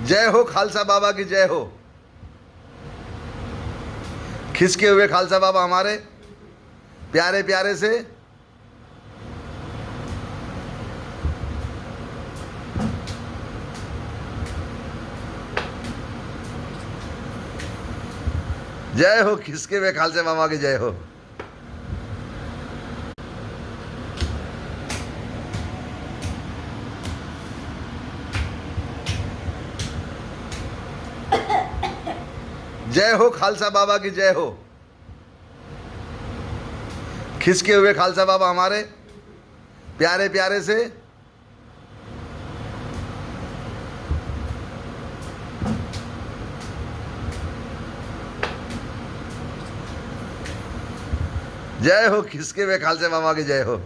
जय हो खालसा बाबा की जय हो। खिसके हुए खालसा बाबा हमारे प्यारे प्यारे से जय हो। खिसके हुए खालसा बाबा की जय हो। जय हो खालसा बाबा की जय हो। खिसके हुए खालसा बाबा हमारे प्यारे प्यारे से जय हो। खिसके हुए खालसा बाबा की जय हो।